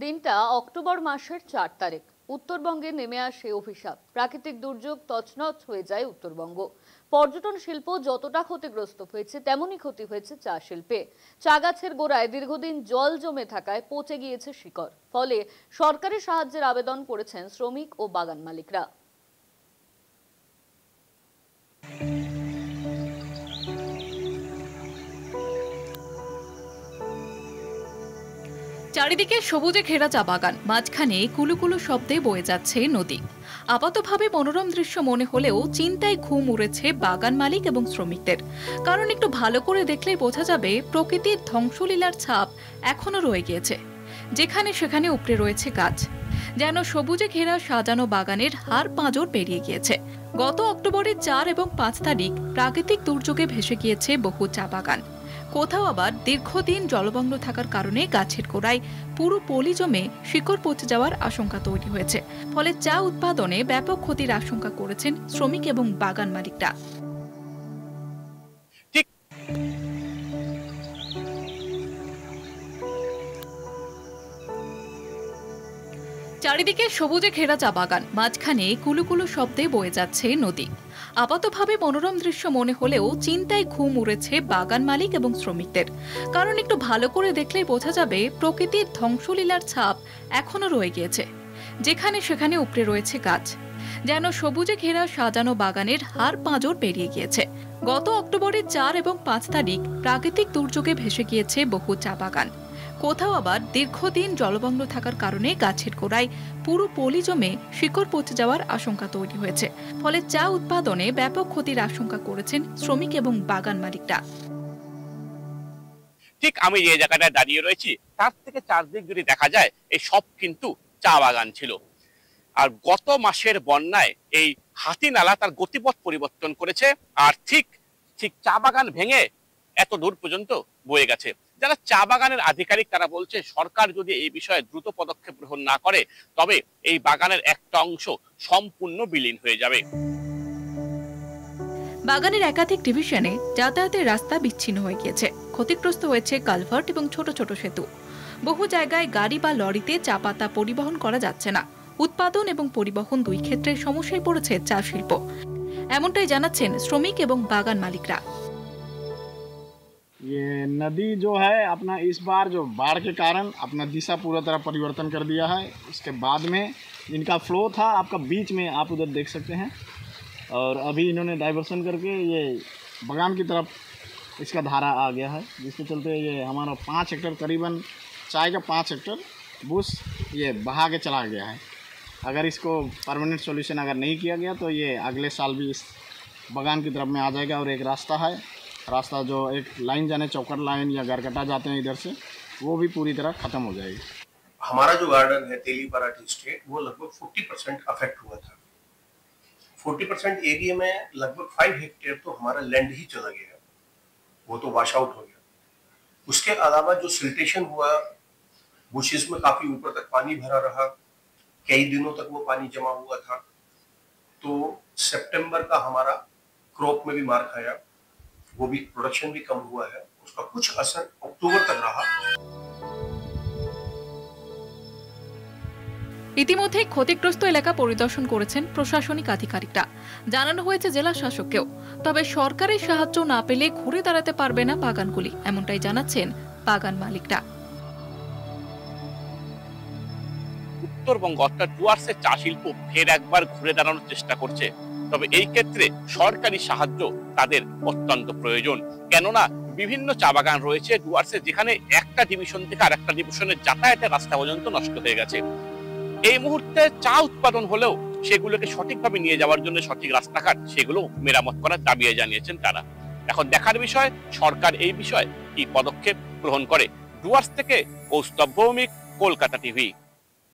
দিনটা অক্টোবর মাসের ৪ তারিখ। উত্তরবঙ্গে নেমে আসে অভিশাপ। প্রাকৃতিক দুর্যোগ তছনছ হয়ে যায় উত্তরবঙ্গ। পর্যটন শিল্প যতটা ক্ষতিগ্রস্ত হয়েছে, তেমনই ক্ষতি হয়েছে চা শিল্পে। চা গাছের গোড়ায় দীর্ঘদিন জল জমে থাকায় পচে গিয়েছে শিকড়। ফলে সরকারি সাহায্যের আবেদন করেছেন শ্রমিক ও বাগান মালিকরা। চারিদিকে সবুজে ঘেরা চা বাগান, মাঝখানে কুলুকুলু শব্দে বয়ে যাচ্ছে নদী। আপাতভাবে মনোরম দৃশ্য মনে হলেও চিন্তায় ঘুম উড়েছে বাগান মালিক এবং শ্রমিকদের। কারণ একটু ভালো করে দেখলেই বোঝা যাবে প্রকৃতির ধ্বংসলীলার ছাপ এখনো রয়ে গিয়েছে। যেখানে সেখানে উপড়ে রয়েছে গাছ, যেন সবুজে ঘেরা সাজানো বাগানের হাড় পাঁজর পেরিয়ে গিয়েছে। গত অক্টোবরের ৪ এবং ৫ তারিখ প্রাকৃতিক দুর্যোগে ভেসে গিয়েছে বহু চা বাগান। কোথাও আবার দীর্ঘদিন জলমগ্ন থাকার কারণে গাছের গোড়ায় পুরো পলি জমে শিকড় পচে যাওয়ার আশঙ্কা তৈরি হয়েছে। ফলে চা উৎপাদনে ব্যাপক ক্ষতির আশঙ্কা করেছেন শ্রমিক এবং বাগান মালিকরা। চারিদিকে সবুজে ঘেরা চা বাগান, মাঝখানে কুলুকুলু শব্দে বয়ে যাচ্ছে নদী। আপাতভাবে মনোরম দৃশ্য মনে হলেও চিন্তায় ঘুম উড়েছে বাগান মালিক এবং শ্রমিকদের। কারণ একটু ভালো করে দেখলেই বোঝা যাবে প্রকৃতির ধ্বংসলীলার ছাপ এখনো রয়ে গিয়েছে। যেখানে সেখানে উপড়ে রয়েছে গাছ, যেন সবুজে ঘেরা সাজানো বাগানের হাড় পাঁজর পেরিয়ে গিয়েছে। গত অক্টোবরের ৪ এবং ৫ তারিখ প্রাকৃতিক দুর্যোগে ভেসে গিয়েছে বহু চা বাগান। কোথাও আবার দীর্ঘদিন জলমগ্ন থাকার কারণে গাছের গোড়ায় পুরো পলি জমে শিকড় পচে যাওয়ার আশঙ্কা তৈরি হয়েছে। ফলে চা উৎপাদনে ব্যাপক ক্ষতির আশঙ্কা করেছেন শ্রমিক এবং বাগান মালিকরা। ঠিক আমি যে জায়গাটায় দাঁড়িয়ে রয়েছি, তার থেকে চারদিক যদি দেখা যায়, এই সব কিন্তু চা বাগান ছিল। আর গত মাসের বন্যায় এই হাতি নালা তার গতিপথ পরিবর্তন করেছে, আর ঠিক চা বাগান ভেঙে এত দূর পর্যন্ত বয়ে গেছে। যারা চা বাগানের আধিকারিক তারা বলছে, সরকার যদি এই বিষয়ে দ্রুত পদক্ষেপ গ্রহণ না করে, তবে এই বাগানের একটা অংশ সম্পূর্ণ বিলীন হয়ে যাবে। বাগানের একাধিক ডিভিশনে যাতায়াতের রাস্তা বিচ্ছিন্ন হয়ে গিয়েছে। ক্ষতিগ্রস্ত হয়েছে কালভার্ট এবং ছোট ছোট সেতু। বহু জায়গায় গাড়ি বা লরিতে চা পাতা পরিবহন করা যাচ্ছে না। উৎপাদন এবং পরিবহন দুই ক্ষেত্রে সমস্যায় পড়েছে চা শিল্প। এমনটাই জানাচ্ছেন শ্রমিক এবং বাগান মালিকরা। ये नदी जो है अपना इस बार जो बाढ़ के कारण अपना दिशा पूरा तरह परिवर्तन कर दिया है। इसके बाद में इनका फ्लो था आपका बीच में, आप उधर देख सकते हैं, और अभी इन्होंने डाइवर्सन करके ये बगान की तरफ इसका धारा आ गया है, जिसके चलते ये हमारा 5 हेक्टर करीबन चाय का 5 हेक्टर बुश ये बहा के चला गया है। अगर इसको परमानेंट सॉल्यूशन अगर नहीं किया गया तो ये अगले साल भी इस बगान की तरफ में आ जाएगा। और एक रास्ता जो एक लाइन जाने चौकट लाइन या गरकटा जाते हैं इधर से, वो भी पूरी तरह ख़त्म हो जाएगी। हमारा जो गार्डन है तेली पराठी स्टेट, वो लगभग 40% अफेक्ट हुआ था। 40% एरिया में लगभग 5 हेक्टेयर तो हमारा लैंड ही चला गया, वो तो वॉश आउट हो गया। उसके अलावा जो सिल्टेशन हुआ, बुशेस में काफी ऊपर तक पानी भरा रहा, कई दिनों तक वो पानी जमा हुआ था। तो सितंबर का हमारा क्रॉप में भी मार खाया, वो भी प्रोडक्शन भी कम हुआ है। उसका कुछ असर अक्टूबर तक रहा। ইতিমধ্যে ক্ষতিগ্রস্ত এলাকা পরিদর্শন করেছেন প্রশাসনিক আধিকারিকরা। জানানো হয়েছে জেলা শাসককেও। তবে সরকারি সাহায্য না পেলে ঘুরে দাঁড়াতে পারবে না বাগানগুলি, এমনটাই জানাচ্ছেন বাগান মালিকরা। উত্তরবঙ্গ অর্থাৎ ডুয়ার্সের চা শিল্প ফের একবার ঘুরে দাঁড়ানোর চেষ্টা করছে। তবে এই ক্ষেত্রে সরকারি সাহায্য তাদের অত্যন্ত প্রয়োজন। কেননা বিভিন্ন চা বাগান রয়েছে ডুয়ার্সে, যেখানে একটা ডিভিশন থেকে আর একটা ডিভিশনের যাতায়াতের রাস্তা পর্যন্ত নষ্ট হয়ে গেছে। এই মুহূর্তে চা উৎপাদন হলেও সেগুলোকে সঠিকভাবে নিয়ে যাওয়ার জন্য সঠিক রাস্তাঘাট সেগুলো মেরামত করার দাবি জানিয়েছেন তারা। এখন দেখার বিষয় সরকার এই বিষয়ে কি পদক্ষেপ গ্রহণ করে। ডুয়ার্স থেকে কৌস্তভ ভৌমিক, কলকাতা টিভি।